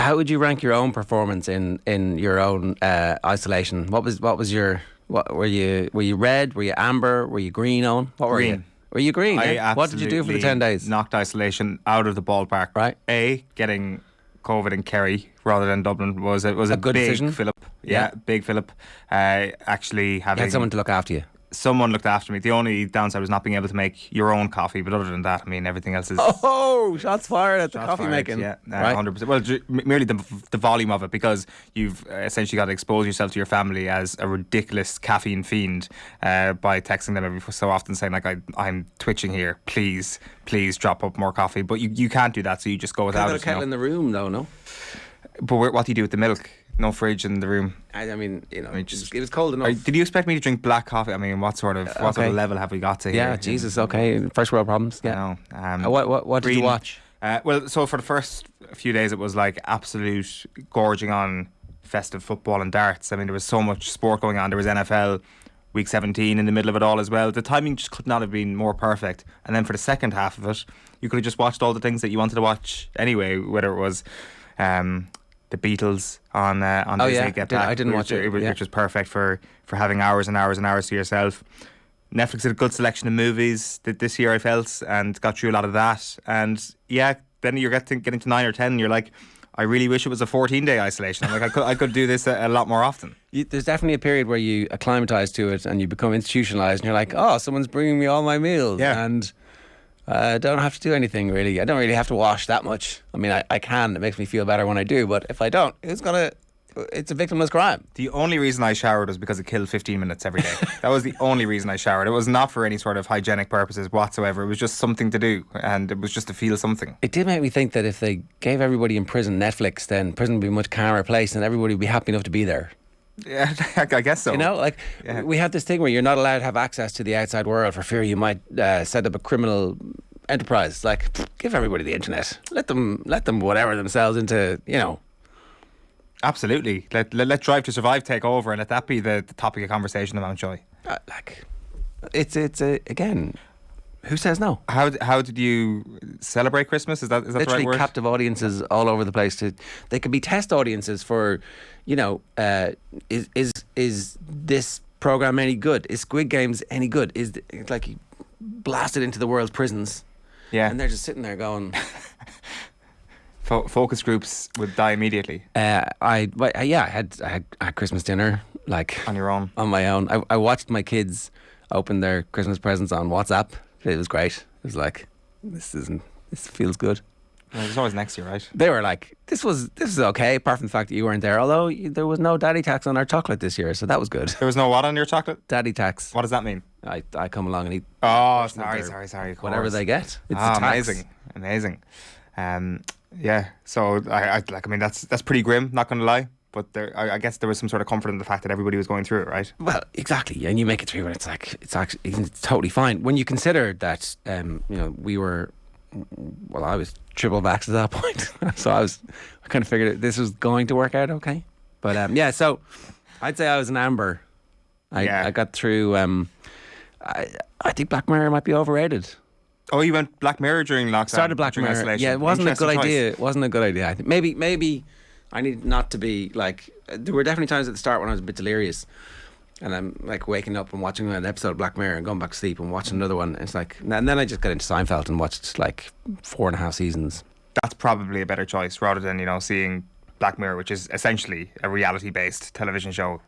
How would you rank your own performance in your own isolation? What was your were you red? Were you amber? Were you green? On what were you? Were you green? What did you do for the 10 days? Knocked isolation out of the ballpark. Right. Getting COVID in Kerry rather than Dublin was a good big decision. Philip. Yeah, big Philip. Actually having You had someone to look after you. Someone looked after me. The only downside was not being able to make your own coffee, but other than that, I mean, everything else is... Oh, shots fired at the coffee making. Yeah, 100%. Well, merely the volume of it, because you've essentially got to expose yourself to your family as a ridiculous caffeine fiend by texting them every so often saying, like, I'm twitching here, please drop up more coffee. But you can't do that, so you just go without it. Got a kettle in the room, though, no? But what do you do with the milk? No fridge in the room. I mean, you know, it was cold enough. Did you expect me to drink black coffee? I mean, what sort of level have we got to here? Yeah, Jesus, okay. First world problems. Yeah. I know. What did you watch? Well, so for the first few days, it was like absolute gorging on festive football and darts. I mean, there was so much sport going on. There was NFL week 17 in the middle of it all as well. The timing just could not have been more perfect. And then for the second half of it, you could have just watched all the things that you wanted to watch anyway, whether it was the Beatles on Disney Get Back. I didn't watch it, which was perfect for having hours and hours and hours to yourself. Netflix did a good selection of movies this year, I felt, and got through a lot of that. And yeah, then you're getting to 9 or 10 and you're like, I really wish it was a 14-day isolation. I'm like, I could do this a lot more often. There's definitely a period where you acclimatise to it and you become institutionalised and you're like, oh, someone's bringing me all my meals. Yeah. And I don't have to do anything really. I don't really have to wash that much. I mean, I can. It makes me feel better when I do. But if I don't, it's a victimless crime. The only reason I showered was because it killed 15 minutes every day. That was the only reason I showered. It was not for any sort of hygienic purposes whatsoever. It was just something to do, and it was just to feel something. It did make me think that if they gave everybody in prison Netflix, then prison would be a much calmer place and everybody would be happy enough to be there. Yeah, I guess so. You know, like we have this thing where you're not allowed to have access to the outside world for fear you might set up a criminal enterprise. Like, give everybody the internet. Let them whatever themselves into, you know. Absolutely. Let Drive to Survive take over and let that be the topic of conversation about joy. It's again, who says no? How did you celebrate Christmas? Is that the right word? Literally captive audiences all over the place. They could be test audiences for, you know, is this program any good? Is Squid Games any good? It's like you blasted into the world's prisons. Yeah. And they're just sitting there going... Focus groups would die immediately. I had Christmas dinner, like on your own, on my own. I watched my kids open their Christmas presents on WhatsApp. It was great. It was like, this feels good. Well, there's always next year, right? They were like, this is okay, apart from the fact that you weren't there. Although there was no daddy tax on our chocolate this year, so that was good. There was no what on your chocolate? Daddy tax. What does that mean? I come along and eat. Oh, sorry. Whatever they get. It's a tax. Amazing. Yeah, so I mean that's pretty grim, not going to lie. But I guess there was some sort of comfort in the fact that everybody was going through it, right? Well, exactly, and you make it through, and it's totally fine when you consider that. You know, I was triple vaxxed at that point, so I kind of figured this was going to work out okay. But yeah, so I'd say I was an amber. I got through. I think Black Mirror might be overrated. Oh, you went Black Mirror during lockdown? Started Black Mirror. Isolation. Yeah, it wasn't a good idea. It wasn't a good idea. I think maybe I need not to be like. There were definitely times at the start when I was a bit delirious, and I'm like waking up and watching an episode of Black Mirror and going back to sleep and watching another one. It's like, and then I just got into Seinfeld and watched like 4.5 seasons. That's probably a better choice rather than seeing Black Mirror, which is essentially a reality-based television show.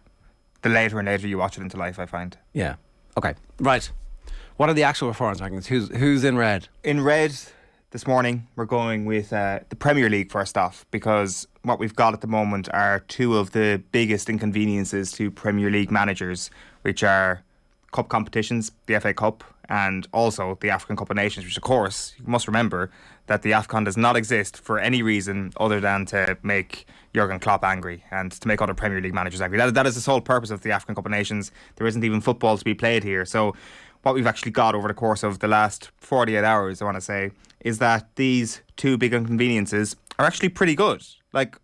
The later and later you watch it into life, I find. Yeah. Okay. Right. What are the actual performance rankings? Who's in red? In red this morning, we're going with the Premier League first off, because what we've got at the moment are two of the biggest inconveniences to Premier League managers, which are cup competitions, the FA Cup, and also the African Cup of Nations, which of course, you must remember that the AFCON does not exist for any reason other than to make Jurgen Klopp angry and to make other Premier League managers angry. That is the sole purpose of the African Cup of Nations. There isn't even football to be played here. So what we've actually got over the course of the last 48 hours, I want to say, is that these two big inconveniences are actually pretty good. Like,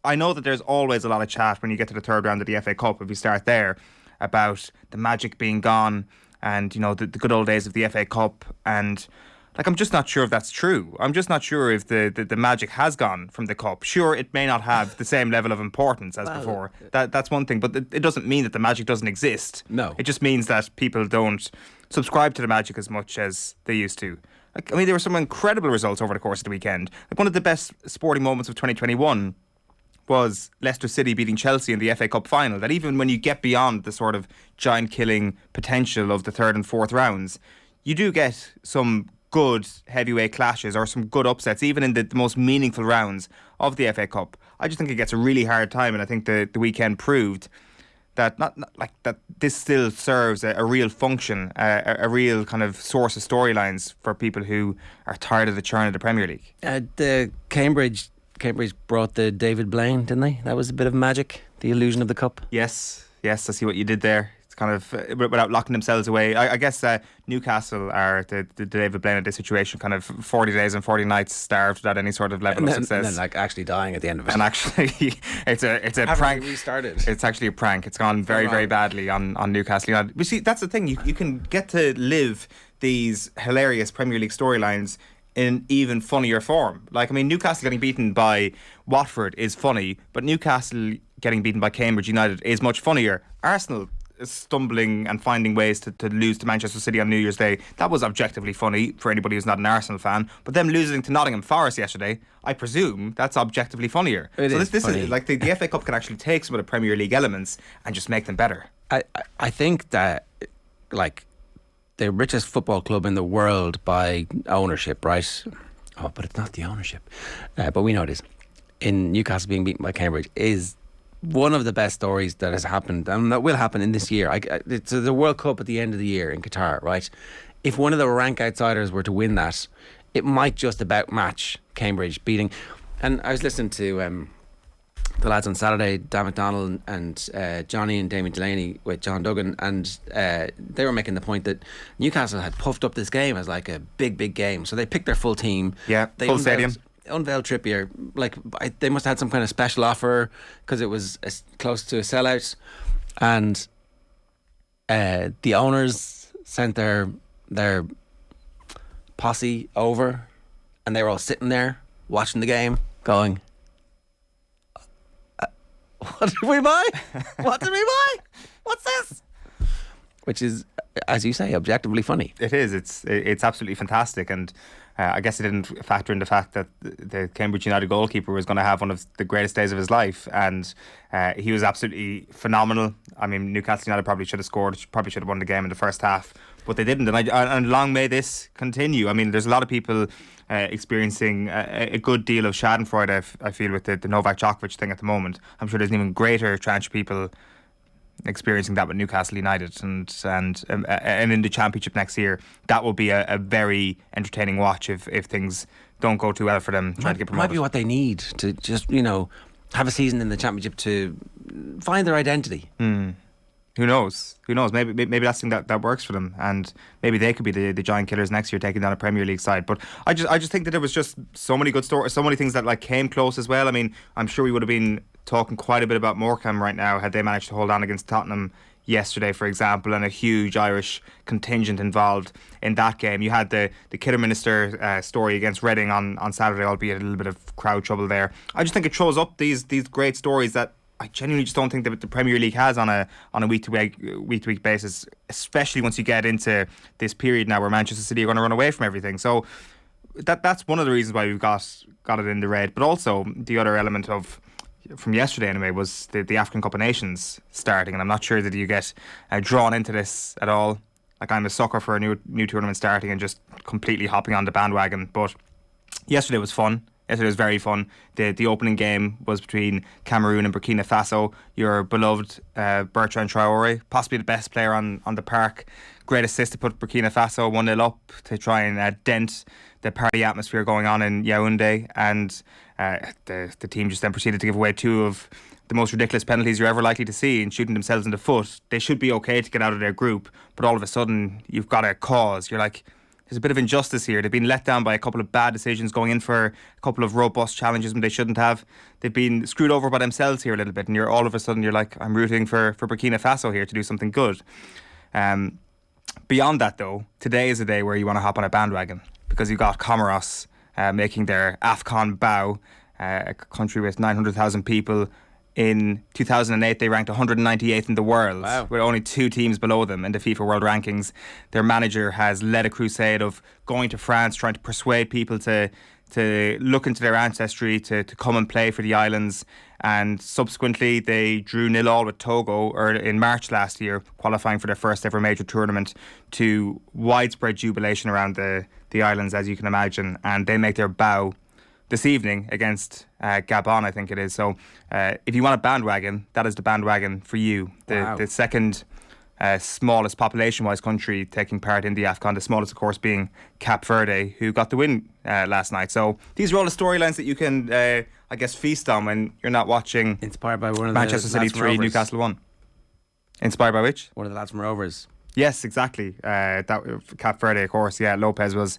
I know that there's always a lot of chat when you get to the third round of the FA Cup, if you start there, about the magic being gone and, the good old days of the FA Cup. And Like, I'm just not sure if that's true. I'm just not sure if the magic has gone from the cup. Sure, it may not have the same level of importance as before. That's one thing, but it doesn't mean that the magic doesn't exist. No. It just means that people don't subscribe to the magic as much as they used to. Like, I mean, there were some incredible results over the course of the weekend. Like, one of the best sporting moments of 2021 was Leicester City beating Chelsea in the FA Cup final. That even when you get beyond the sort of giant killing potential of the third and fourth rounds, you do get some good heavyweight clashes or some good upsets, even in the most meaningful rounds of the FA Cup. I just think it gets a really hard time, and I think the weekend proved that not like that this still serves a real function, a real kind of source of storylines for people who are tired of the churn of the Premier League. The Cambridge brought the David Blaine, didn't they? That was a bit of magic, the illusion of the cup. Yes, I see what you did there. Kind of without locking themselves away. I guess Newcastle are the David Blaine of this situation, kind of 40 days and 40 nights starved without any sort of level of success. And then like actually dying at the end of it. And actually, it's a prank. Restarted. It's actually a prank. It's gone very, very badly on Newcastle United. But see, that's the thing. You can get to live these hilarious Premier League storylines in even funnier form. Like, I mean, Newcastle getting beaten by Watford is funny, but Newcastle getting beaten by Cambridge United is much funnier. Arsenal stumbling and finding ways to lose to Manchester City on New Year's Day, that was objectively funny for anybody who's not an Arsenal fan. But them losing to Nottingham Forest yesterday, I presume that's objectively funnier. This is like the FA Cup can actually take some of the Premier League elements and just make them better. I think that, like, the richest football club in the world by ownership, right? Oh, but it's not the ownership. But we know it is. In Newcastle being beaten by Cambridge is one of the best stories that has happened, and that will happen in this year. It's the World Cup at the end of the year in Qatar, right? If one of the rank outsiders were to win that, it might just about match Cambridge beating. And I was listening to the lads on Saturday, Dan McDonnell and Johnny and Damien Delaney with John Duggan, and they were making the point that Newcastle had puffed up this game as like a big game. So they picked their full team. Yeah, full stadium. Unveiled Trippier, like they must have had some kind of special offer because it was close to a sellout, and the owners sent their posse over, and they were all sitting there watching the game, going, "What did we buy? What did we buy? What's this?" Which is, as you say, objectively funny. It is. It's absolutely fantastic, and I guess it didn't factor in the fact that the Cambridge United goalkeeper was going to have one of the greatest days of his life, and he was absolutely phenomenal. I mean, Newcastle United probably should have scored, probably should have won the game in the first half, but they didn't, and long may this continue. I mean, there's a lot of people experiencing a good deal of schadenfreude, I feel, with the Novak Djokovic thing at the moment. I'm sure there's an even greater tranche of people experiencing that with Newcastle United, and in the Championship next year, that will be a very entertaining watch if things don't go too well for them trying to get promoted. Might be what they need to just, have a season in the Championship to find their identity. Who knows? Maybe that's something that works for them, and maybe they could be the giant killers next year, taking down a Premier League side. But I just think that there was just so many good stories, so many things that like came close as well. I mean, I'm sure we would have been talking quite a bit about Morecambe right now had they managed to hold on against Tottenham yesterday, for example, and a huge Irish contingent involved in that game. You had the Kidderminster story against Reading on Saturday, albeit a little bit of crowd trouble there. I just think it shows up these great stories that I genuinely just don't think that the Premier League has on a week to week basis, especially once you get into this period now where Manchester City are going to run away from everything. So that's one of the reasons why we've got it in the red. But also the other element of from yesterday anyway was the African Cup of Nations starting, and I'm not sure that you get drawn into this at all. Like, I'm a sucker for a new tournament starting and just completely hopping on the bandwagon. But yesterday was fun. Yesterday was very fun. The opening game was between Cameroon and Burkina Faso. Your beloved Bertrand Traore, possibly the best player on the park. Great assist to put Burkina Faso 1-0 up to try and dent the party atmosphere going on in Yaoundé. And the team just then proceeded to give away two of the most ridiculous penalties you're ever likely to see, and shooting themselves in the foot. They should be okay to get out of their group, but all of a sudden you've got a cause. You're like, there's a bit of injustice here. They've been let down by a couple of bad decisions, going in for a couple of robust challenges when they shouldn't have. They've been screwed over by themselves here a little bit, and you're all of a sudden you're like, I'm rooting for Burkina Faso here to do something good. Beyond that though, today is a day where you want to hop on a bandwagon. because you got Comoros making their AFCON bow, a country with 900,000 people. In 2008, they ranked 198th in the world, with only 2 teams below them in the FIFA World Rankings. Their manager has led a crusade of going to France, trying to persuade people to look into their ancestry, to come and play for the islands. And subsequently, they drew 0-0 with Togo in March last year, qualifying for their first ever major tournament, to widespread jubilation around the islands, as you can imagine. And they make their bow this evening against Gabon, I think it is. So if you want a bandwagon, that is the bandwagon for you. The second smallest population-wise country taking part in the AFCON, the smallest, of course, being Cape Verde, who got the win last night. So these are all the storylines that you can, I guess, feast on when you're not watching. Inspired by one of Manchester City 3, Newcastle 1. Inspired by which? One of the lads from Rovers. Yes, exactly. That Cape Verde, of course. Yeah, Lopez was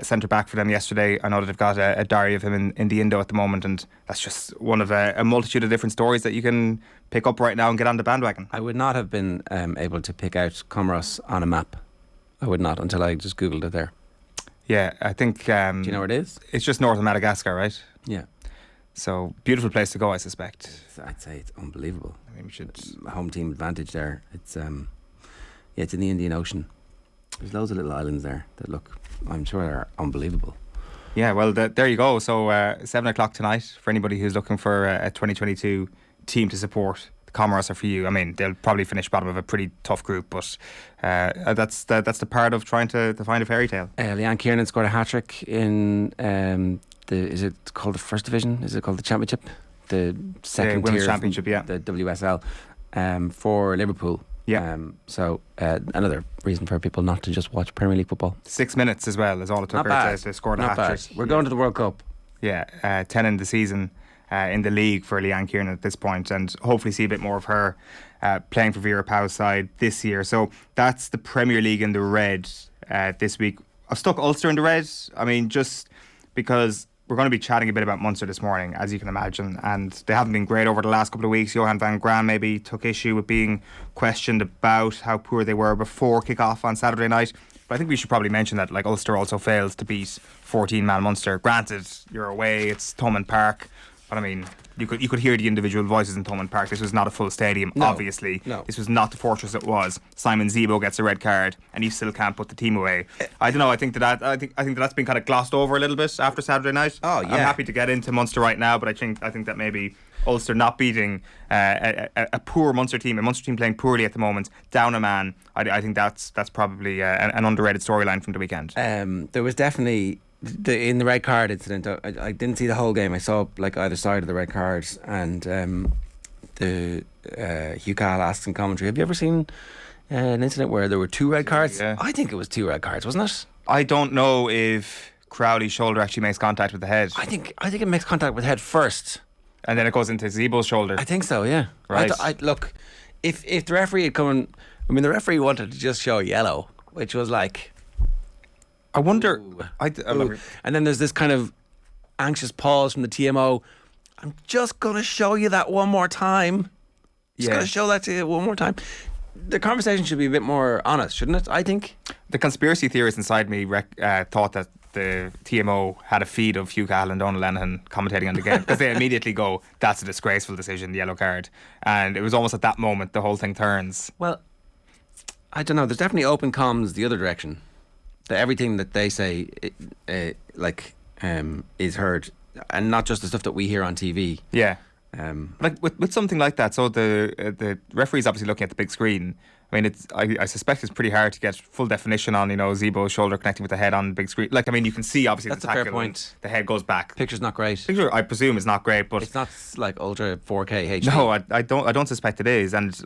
centre back for them yesterday. I know that they've got a diary of him in the Indo at the moment, and that's just one of a multitude of different stories that you can pick up right now and get on the bandwagon. I would not have been able to pick out Comoros on a map. I would not, until I just Googled it there. Yeah, I think... do you know where it is? It's just north of Madagascar, right? Yeah. So, beautiful place to go, I suspect. I'd say it's unbelievable. I mean, we should... Home team advantage there. It's... yeah, it's in the Indian Ocean. There's loads of little islands there that look, I'm sure, are unbelievable. Yeah, well, there you go. So 7 o'clock tonight for anybody who's looking for a 2022 team to support. The Comoros are for you. I mean, they'll probably finish bottom of a pretty tough group, but that's the part of trying to find a fairy tale. Leanne Kiernan scored a hat-trick in is it called the First Division? Is it called the Championship? The second Women's tier Championship, yeah. The WSL for Liverpool. Yeah. So another reason for people not to just watch Premier League football. 6 minutes as well is all it took her to score the hat-trick. We're going to the World Cup. Yeah, 10 in the season in the league for Leanne Kiernan at this point, and hopefully see a bit more of her playing for Vera Pauw's side this year. So that's the Premier League in the red this week. I've stuck Ulster in the red. I mean, just because we're going to be chatting a bit about Munster this morning, as you can imagine, and they haven't been great over the last couple of weeks. Johan van Graan maybe took issue with being questioned about how poor they were before kick-off on Saturday night. But I think we should probably mention that Ulster also failed to beat 14-man Munster. Granted, you're away, it's Thomond Park, but I mean, you could hear the individual voices in Thomond Park. This was not a full stadium, obviously. No. This was not the fortress it was. Simon Zebo gets a red card, and you still can't put the team away. I don't know. I think that's been kind of glossed over a little bit after Saturday night. Oh yeah. I'm happy to get into Munster right now, but I think that maybe Ulster not beating a poor Munster team, a Munster team playing poorly at the moment, down a man. I think that's probably an underrated storyline from the weekend. There was definitely. In the red card incident, I didn't see the whole game. I saw either side of the red cards, and the Hugh Cahill asked in commentary, have you ever seen an incident where there were 2 red cards? Yeah. I think it was 2 red cards, wasn't it? I don't know if Crowley's shoulder actually makes contact with the head. I think it makes contact with the head first, and then it goes into Zebo's shoulder. I think so, yeah. Right. Look, if the referee had come, I mean, the referee wanted to just show yellow, which was like, I wonder. And then there's this kind of anxious pause from the TMO. I'm just going to show you that one more time. Just going to show that to you one more time. The conversation should be a bit more honest, shouldn't it? I think. The conspiracy theorist inside me thought that the TMO had a feed of Hugh Cahill and Donal Lenihan commentating on the game, because they immediately go, that's a disgraceful decision, the yellow card. And it was almost at that moment the whole thing turns. Well, I don't know. There's definitely open comms the other direction. That everything that they say is heard, and not just the stuff that we hear on TV. Yeah. With something like that, so the referee's obviously looking at the big screen. I mean, I suspect it's pretty hard to get full definition on, Zebo's shoulder connecting with the head on the big screen. Like, I mean, you can see obviously that's the a tackle. fair point. The head goes back. Picture's not great. Picture, I presume, is not great, but it's not like ultra 4K HD. No, I don't suspect it is. And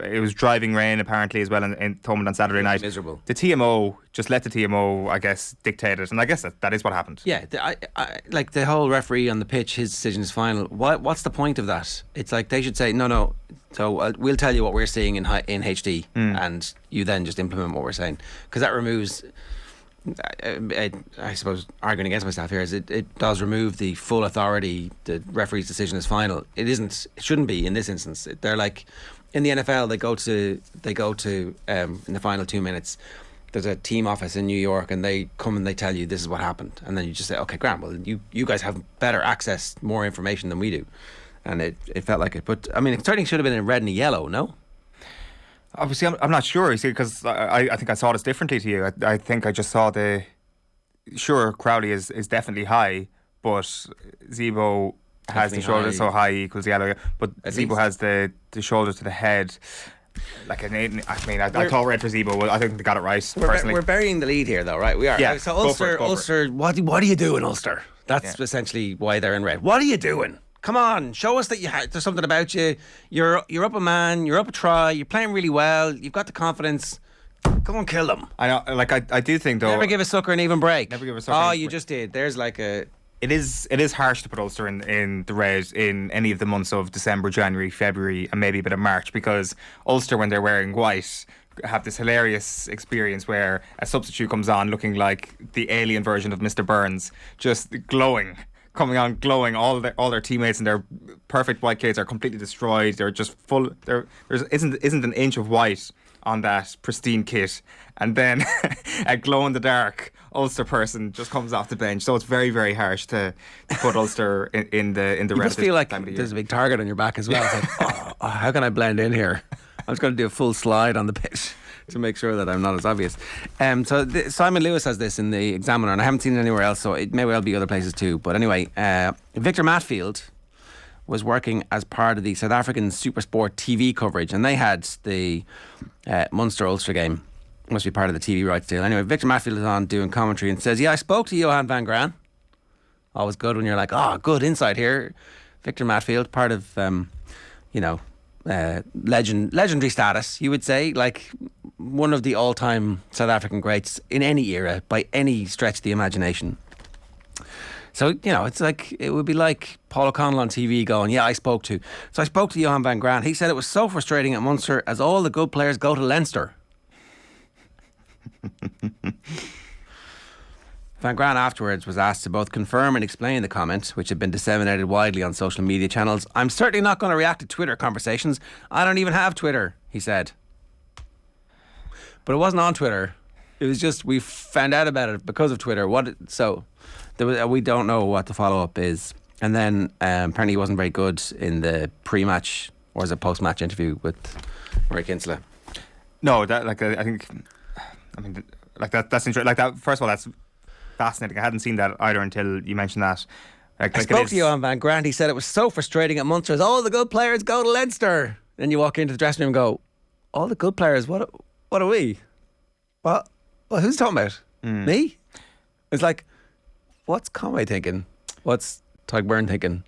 it was driving rain apparently as well in Thomond on Saturday night. Miserable. The TMO just let the TMO, I guess, dictate it, and I guess that is what happened. Yeah, the whole referee on the pitch, his decision is final. What's the point of that? It's like they should say no. So we'll tell you what we're seeing in HD, and you then just implement what we're saying, because that removes. I suppose arguing against myself here is it does remove the full authority. The referee's decision is final. It isn't. It shouldn't be in this instance. They're like in the NFL. They go to in the final 2 minutes. there's a team office in New York and they come and they tell you this is what happened, and then you just say, okay, grand, well you guys have better access, more information than we do. And it felt like it. But I mean, it certainly should have been in red and yellow, no? Obviously, I'm not sure, you see, because I think I saw this differently to you. I think I just saw sure, Crowley is definitely high, but Zebo has the shoulder so high equals yellow, but Zebo has the shoulder to the head. Like, I mean, I thought red for Zebo. Well, I think they got it right, personally. We're burying the lead here, though, right? We are. Yeah, so Ulster, what do you do in Ulster? That's essentially why they're in red. What are you doing? Come on, show us that there's something about you. You're up a man, you're up a try, you're playing really well, you've got the confidence. Go and kill them. I know, like, I do think, though... Never give a sucker an even break. Never give a sucker Oh, you just did. There's like a... It is harsh to put Ulster in the red in any of the months of December, January, February, and maybe a bit of March, because Ulster, when they're wearing white, have this hilarious experience where a substitute comes on looking like the alien version of Mr. Burns, just glowing. Coming on glowing, all their teammates in their perfect white kits are completely destroyed. They're just full. There isn't an inch of white on that pristine kit, and then a glow in the dark Ulster person just comes off the bench. So it's very, very harsh to put Ulster in the red. You just feel like there's a big target on your back as well. It's like, oh, how can I blend in here? I'm just going to do a full slide on the pitch to make sure that I'm not as obvious. Simon Lewis has this in the Examiner, and I haven't seen it anywhere else, so it may well be other places too. But anyway, Victor Matfield was working as part of the South African Supersport TV coverage, and they had the Munster-Ulster game. Must be part of the TV rights deal. Anyway, Victor Matfield is on doing commentary and says, I spoke to Johan van Graan. Always good when you're like, good insight here. Victor Matfield, part of, legendary status, you would say, like one of the all-time South African greats in any era, by any stretch of the imagination. So, it's like, it would be like Paul O'Connell on TV going, I spoke to Johan van Graan. He said it was so frustrating at Munster as all the good players go to Leinster. Van Graan afterwards was asked to both confirm and explain the comment, which had been disseminated widely on social media channels. I'm certainly not going to react to Twitter conversations. I don't even have Twitter, he said. But it wasn't on Twitter. It was just, we found out about it because of Twitter. We don't know what the follow-up is. And then apparently he wasn't very good in the pre-match or as a post-match interview with Rory Kinsella. No, that's interesting. Like that. First of all, that's fascinating. I hadn't seen that either until you mentioned that. I spoke to Johan van Graan. He said it was so frustrating at Munster as all the good players go to Leinster. Then you walk into the dressing room and go, all the good players, what are we? What? Well, who's talking about? Me? It's like, what's Conway thinking? What's Tyke Byrne thinking?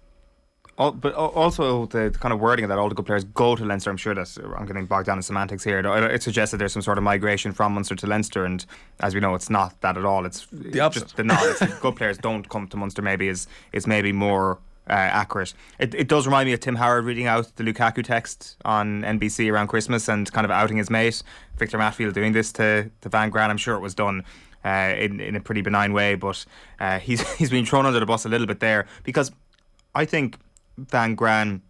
But also the kind of wording of that, all the good players go to Leinster. I'm sure I'm getting bogged down in semantics here. It suggests that there's some sort of migration from Munster to Leinster, and as we know, it's not that at all. It's the opposite. Just the good players don't come to Munster. Maybe is maybe more accurate. It does remind me of Tim Howard reading out the Lukaku text on NBC around Christmas and kind of outing his mate Victor Matfield doing this to Van Graan. I'm sure it was done in a pretty benign way, but he's been thrown under the bus a little bit there, because I think Van Graan,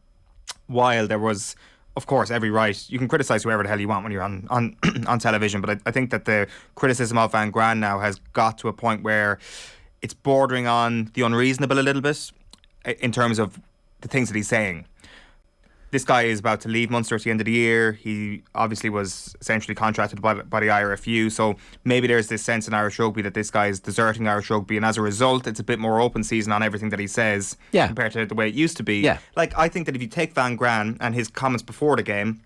while there was, of course, every right, you can criticise whoever the hell you want when you're on television, but I think that the criticism of Van Graan now has got to a point where it's bordering on the unreasonable a little bit in terms of the things that he's saying. This guy is about to leave Munster at the end of the year. He obviously was essentially contracted by the IRFU, so maybe there's this sense in Irish rugby that this guy is deserting Irish rugby, and as a result it's a bit more open season on everything that he says compared to the way it used to be. Like, I think that if you take Van Graan and his comments before the game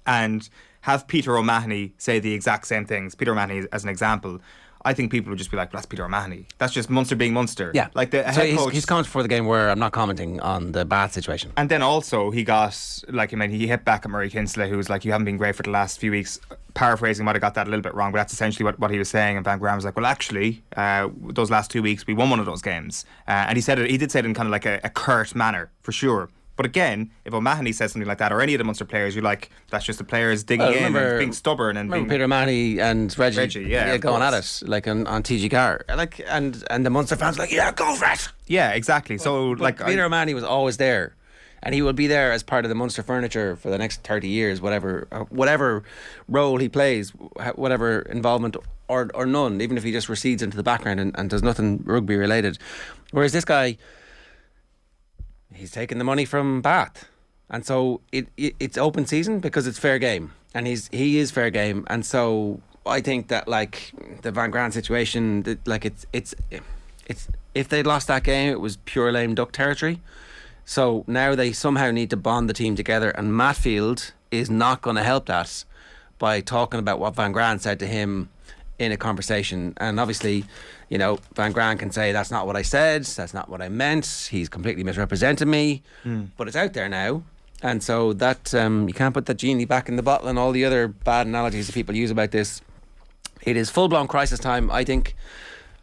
and have Peter O'Mahony say the exact same things, Peter O'Mahony as an example, I think people would just be like, that's Peter O'Mahony. That's just Munster being Munster. Yeah. Like the head coach. His comments before the game were, I'm not commenting on the bad situation. And then also he got, he hit back at Murray Kinsella, who was like, you haven't been great for the last few weeks. Paraphrasing, might have got that a little bit wrong, but that's essentially what he was saying. And Van Graan was like, well, actually, those last 2 weeks, we won one of those games. And he did say it in kind of like a curt manner, for sure. But again, if O'Mahony says something like that, or any of the Munster players, you're like, that's just the players digging in and being stubborn and being Peter O'Mahony and Reggie going at it, like on TG Car, like, and the Munster fans like, yeah, go for it. Yeah, exactly. So Peter O'Mahony was always there, and he will be there as part of the Munster furniture for the next 30 years, whatever role he plays, whatever involvement or none, even if he just recedes into the background and does nothing rugby related. Whereas this guy, he's taking the money from Bath, and so it's open season because it's fair game, and he is fair game, and so I think that like the Van Graan situation, like it's if they'd lost that game, it was pure lame duck territory. So now they somehow need to bond the team together, and Matfield is not going to help that by talking about what Van Graan said to him in a conversation. And obviously, you know, Van Graan can say, that's not what I said, that's not what I meant, he's completely misrepresented me, but it's out there now. And so that you can't put that genie back in the bottle, and all the other bad analogies that people use about this. It is full-blown crisis time, I think,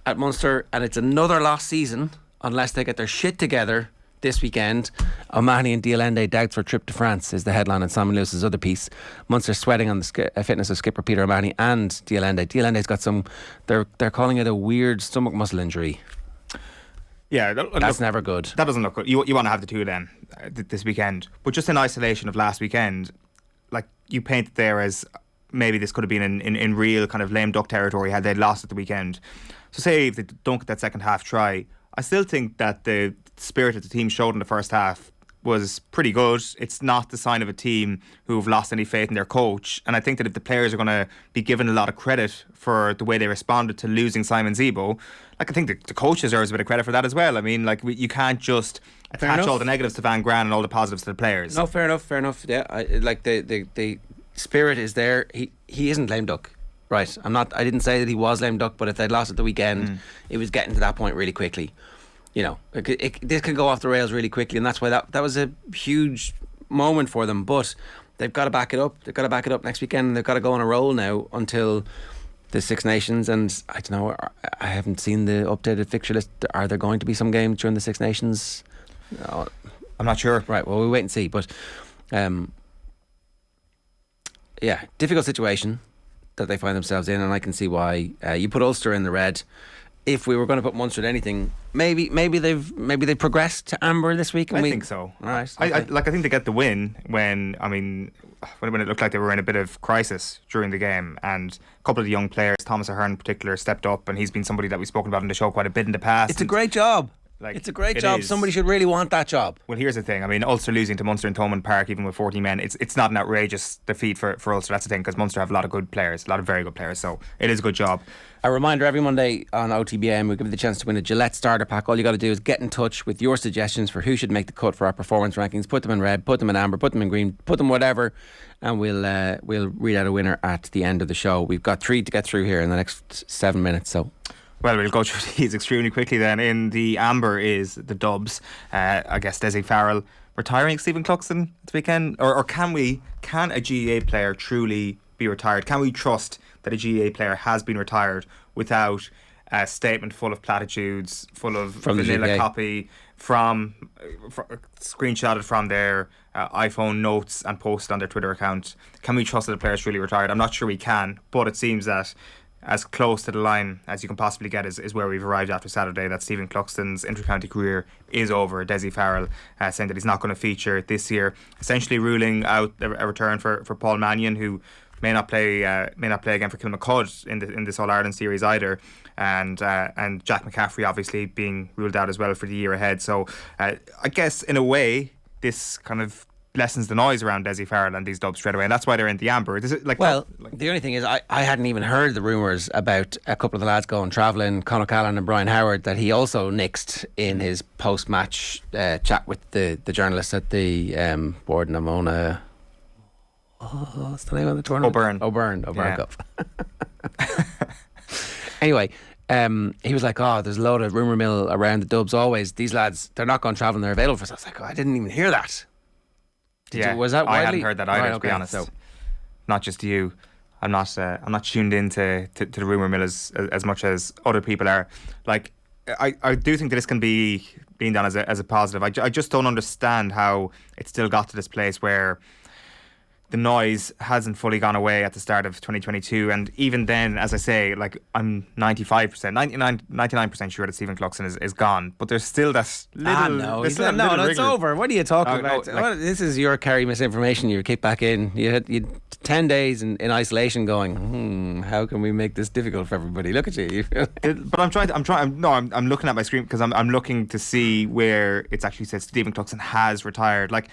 at Munster, and it's another lost season unless they get their shit together this weekend. O'Mahony and Dialende doubts for trip to France is the headline in Simon Lewis's other piece. Munster sweating on the fitness of skipper Peter O'Mahony and Dialende. Dialende's got some, they're calling it a weird stomach muscle injury. Yeah, that's never good. That doesn't look good. You want to have the two then this weekend, but just in isolation of last weekend, like you paint it there as maybe this could have been in real kind of lame duck territory had they lost at the weekend. So say if they don't get that second half try, I still think that the spirit that the team showed in the first half was pretty good. It's not the sign of a team who've lost any faith in their coach, and I think that if the players are going to be given a lot of credit for the way they responded to losing Simon Zebo, like I think the coach deserves a bit of credit for that as well. I mean, like you can't just attach all the negatives to Van Graan and all the positives to the players. No, fair enough. Yeah, like the spirit is there. He isn't lame duck. Right, I didn't say that he was lame duck, but if they'd lost at the weekend, it was getting to that point really quickly. You know, this can go off the rails really quickly, and that's why that was a huge moment for them. But they've got to back it up. They've got to back it up next weekend. They've got to go on a roll now until the Six Nations. And I don't know, I haven't seen the updated fixture list. Are there going to be some games during the Six Nations? No. I'm not sure. Right, well, we'll wait and see. But yeah, difficult situation that they find themselves in, and I can see why. You put Ulster in the red. If we were going to put Munster at anything, maybe they progressed to amber this week. I think so. All right. Okay. I think they get the win when it looked like they were in a bit of crisis during the game, and a couple of the young players, Thomas Ahern in particular, stepped up, and he's been somebody that we've spoken about on the show quite a bit in the past. It's a great job. It's a great job. Somebody should really want that job. Well, here's the thing. I mean, Ulster losing to Munster in Thomond Park, even with 40 men, it's not an outrageous defeat for Ulster. That's the thing, because Munster have a lot of good players, a lot of very good players. So it is a good job. A reminder, every Monday on OTB AM, we give you the chance to win a Gillette starter pack. All you got to do is get in touch with your suggestions for who should make the cut for our performance rankings. Put them in red, put them in amber, put them in green, put them whatever, and we'll read out a winner at the end of the show. We've got 3 to get through here in the next 7 minutes, so... Well, we'll go through these extremely quickly then. In the amber is the Dubs. I guess Desi Farrell retiring Stephen Cluxton this weekend? Or can a GAA player truly be retired? Can we trust that a GAA player has been retired without a statement full of platitudes, full of vanilla copy, screenshotted from their iPhone notes and posted on their Twitter account? Can we trust that the player is truly retired? I'm not sure we can, but it seems that as close to the line as you can possibly get is where we've arrived after Saturday, that Stephen Cluxton's inter-county career is over. Desi Farrell saying that he's not going to feature this year, essentially ruling out a return for Paul Mannion, who may not play again for Kilmacud in this All-Ireland series either, and Jack McCaffrey obviously being ruled out as well for the year ahead. So I guess in a way this kind of lessens the noise around Desi Farrell and these Dubs straight away, and that's why they're in the amber. The only thing is I hadn't even heard the rumours about a couple of the lads going travelling, Conor Callan and Brian Howard, that he also nixed in his post-match chat with the journalists at the board in Amona. What's the name of the tournament? O'Byrne Cup. Anyway, he was like, there's a load of rumour mill around the Dubs always. These lads, they're not going travelling, they're available for us. I was like, I didn't even hear that. Was that widely? I hadn't heard that either, to be honest. So, not just you. I'm not tuned into the rumour mill as much as other people are. Like, I do think that this can be being done as a positive. I just don't understand how it still got to this place where the noise hasn't fully gone away at the start of 2022, and even then, as I say, like I'm 99% sure that Stephen Cluxton is gone, but there's still that little. No, there's still that little it's wriggle. over. What are you talking No, about? This is your Kerry misinformation. You kick back in. You had 10 days in isolation, going, how can we make this difficult for everybody? Look at you. But I'm looking at my screen because I'm looking to see where it's actually said Stephen Cluxton has retired. Like,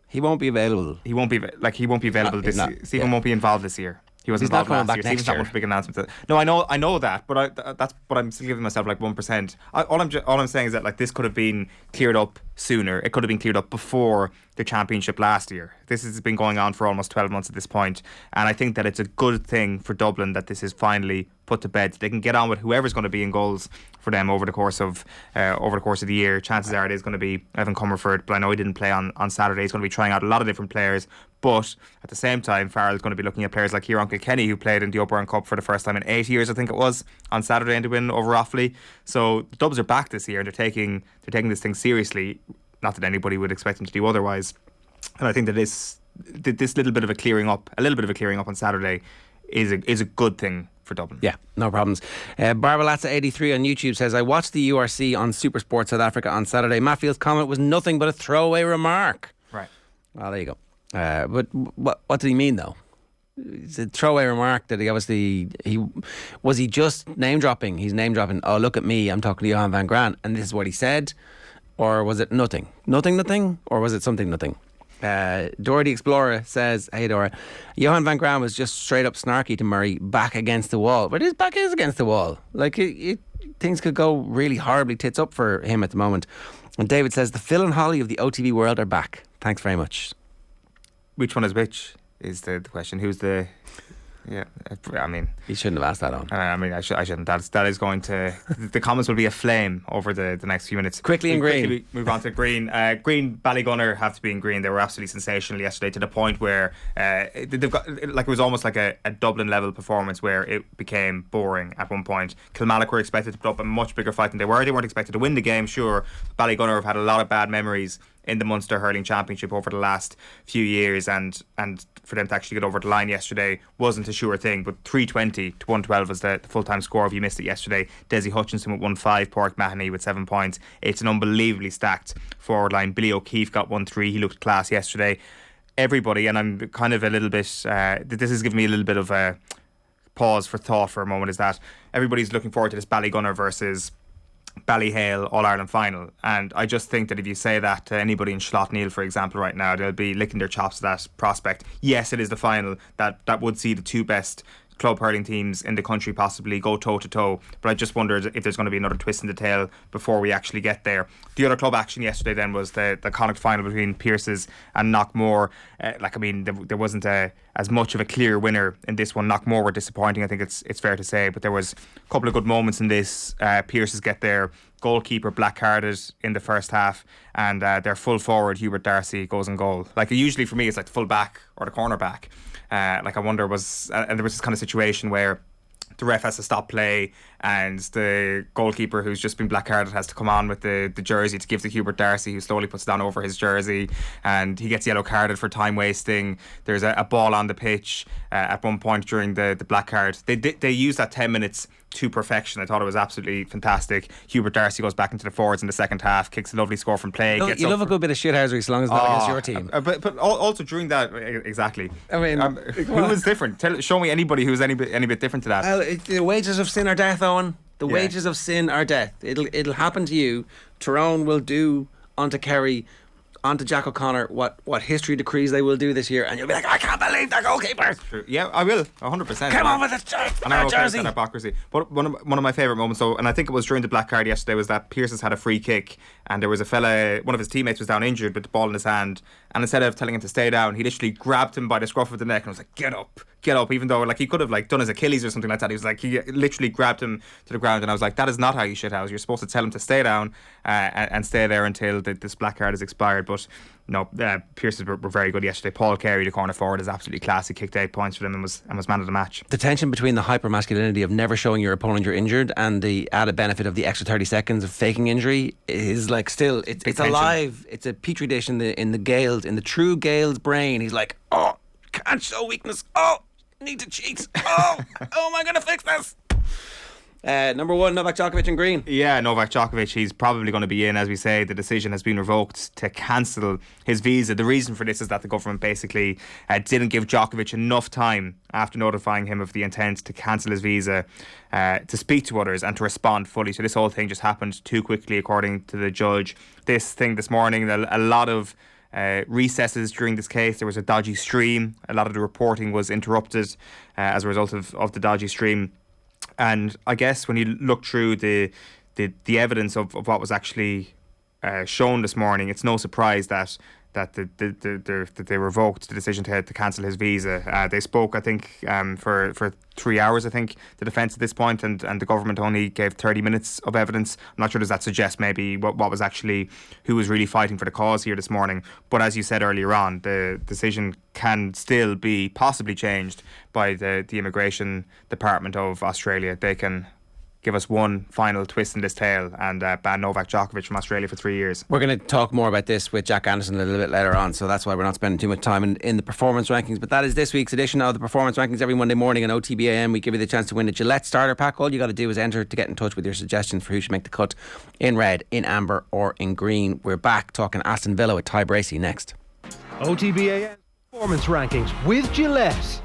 he won't be available. He won't be available this year. Stephen won't be involved this year. He wasn't He's not involved coming last year. back next Stephen's not year. much big announcement. No, I know that, but I'm still giving myself like 1%. All I'm saying is that like this could have been cleared up sooner. It could have been cleared up before the championship last year. This has been going on for almost 12 months at this point, and I think that it's a good thing for Dublin that this is finally put to bed. They can get on with whoever's going to be in goals for them over the course of the year. Chances are it is going to be Evan Comerford, but I know he didn't play on Saturday. He's going to be trying out a lot of different players, but at the same time, Farrell's going to be looking at players like Ger Kenny, who played in the Upper Cup for the first time in 8 years, I think it was, on Saturday and to win over Offaly. So the Dubs are back this year, and they're taking this thing seriously. Not that anybody would expect them to do otherwise. And I think that this little bit of a clearing up on Saturday is a good thing for Dublin. Yeah, no problems. Barbalatza83 on YouTube says, I watched the URC on Super Sport South Africa on Saturday. Matfield's comment was nothing but a throwaway remark. Right. Well, there you go. But what did he mean, though? It's a throwaway remark that he obviously... Was he just name-dropping? He's name-dropping, oh, look at me, I'm talking to Johan van Graan, and this is what he said? Or was it nothing? Nothing? Or was it something nothing? Dora the Explorer says, hey Dora, Johan van Graan was just straight up snarky to Murray, back against the wall. But his back is against the wall. Like, things could go really horribly tits up for him at the moment. And David says, the Phil and Holly of the OTB world are back. Thanks very much. Which one is which is the question. Who's the... Yeah, I mean... You shouldn't have asked that on. I shouldn't. That is going to... The comments will be aflame over the next few minutes. Quickly in green. Quickly move on to green. Green, Ballygunner have to be in green. They were absolutely sensational yesterday, to the point where they've got... Like, it was almost like a Dublin level performance where it became boring at one point. Kilmallock were expected to put up a much bigger fight than they were. They weren't expected to win the game, sure. Ballygunner have had a lot of bad memories in the Munster Hurling Championship over the last few years, and for them to actually get over the line yesterday wasn't a sure thing. But 320 to 112 was the full-time score if you missed it yesterday. Desi Hutchinson with 1-5, Pork Mahoney with 7 points. It's an unbelievably stacked forward line. Billy O'Keefe got 1-3. He looked class yesterday. Everybody, and I'm kind of a little bit this has given me a little bit of a pause for thought for a moment, is that everybody's looking forward to this Ballygunner versus Ballyhale All-Ireland final, and I just think that if you say that to anybody in Schlottneil, for example, right now, they'll be licking their chops at that prospect. Yes, it is the final that would see the two best club hurling teams in the country possibly go toe to toe, but I just wondered if there's going to be another twist in the tail before we actually get there. The other club action yesterday then was the Connacht final between Pearses and Knockmore. There wasn't as much of a clear winner in this one. Knockmore were disappointing, I think it's fair to say, but there was a couple of good moments in this. Pearses get their goalkeeper black-carded in the first half, and their full forward Hubert Darcy goes in goal. Like, usually for me it's like the full back or the corner back. I wonder and there was this kind of situation where the ref has to stop play and the goalkeeper who's just been black-carded has to come on with the jersey to give to Hubert Darcy, who slowly puts it down over his jersey, and he gets yellow-carded for time wasting. There's a ball on the pitch at one point during the black card. They used that 10 minutes to perfection. I thought it was absolutely fantastic. Hubert Darcy goes back into the forwards in the second half, kicks a lovely score from play. You love a good bit of shithousery as long as it's not against your team. But also during that, exactly. I mean, who was different? Show me anybody who's any bit different to that. Well, the wages of sin are death, Owen. The wages of sin are death. It'll happen to you. Tyrone will do unto Kerry, onto Jack O'Connor what history decrees they will do this year, and you'll be like, I can't believe that goalkeeper. True. Yeah, I will, 100%. Come on with it, and I'm okay with that hypocrisy. But one of my favourite moments, and I think it was during the black card yesterday, was that Pearses had a free kick, and there was a fella, one of his teammates was down injured with the ball in his hand, and instead of telling him to stay down, he literally grabbed him by the scruff of the neck and was like, get up, even though like he could have like done his Achilles or something like that. He literally grabbed him to the ground, and I was like, that is not how you shithouse. You're supposed to tell him to stay down and stay there until this black card is expired. But no, Pearses were very good yesterday. Paul Carey, the corner forward, is absolutely class. He kicked 8 points for them and was man of the match. The tension between the hypermasculinity of never showing your opponent you're injured and the added benefit of the extra 30 seconds of faking injury is like still it's alive. It's a petri dish in the Gaels, in the true Gaels brain. He's like, oh, can't show weakness. Oh, need to cheat. Oh, how am I going to fix this? Number 1, Novak Djokovic in green. Yeah, Novak Djokovic, he's probably going to be in. As we say, the decision has been revoked to cancel his visa. The reason for this is that the government basically didn't give Djokovic enough time after notifying him of the intent to cancel his visa to speak to others and to respond fully. So this whole thing just happened too quickly, according to the judge. This morning, a lot of recesses during this case. There was a dodgy stream. A lot of the reporting was interrupted as a result of the dodgy stream. And I guess when you look through the evidence of what was actually shown this morning, it's no surprise that they revoked the decision to cancel his visa. They spoke, I think, for 3 hours, I think, the defence at this point, and the government only gave 30 minutes of evidence. I'm not sure, does that suggest maybe what was actually, who was really fighting for the cause here this morning? But as you said earlier on, the decision can still be possibly changed by the Immigration Department of Australia. They can give us one final twist in this tale and ban Novak Djokovic from Australia for 3 years. We're going to talk more about this with Jack Anderson a little bit later on, so that's why we're not spending too much time in the performance rankings. But that is this week's edition of the performance rankings. Every Monday morning on OTB AM, we give you the chance to win a Gillette starter pack. All you got to do is enter to get in touch with your suggestions for who should make the cut in red, in amber or in green. We're back talking Aston Villa with Ty Bracey next. OTB AM Performance Rankings with Gillette.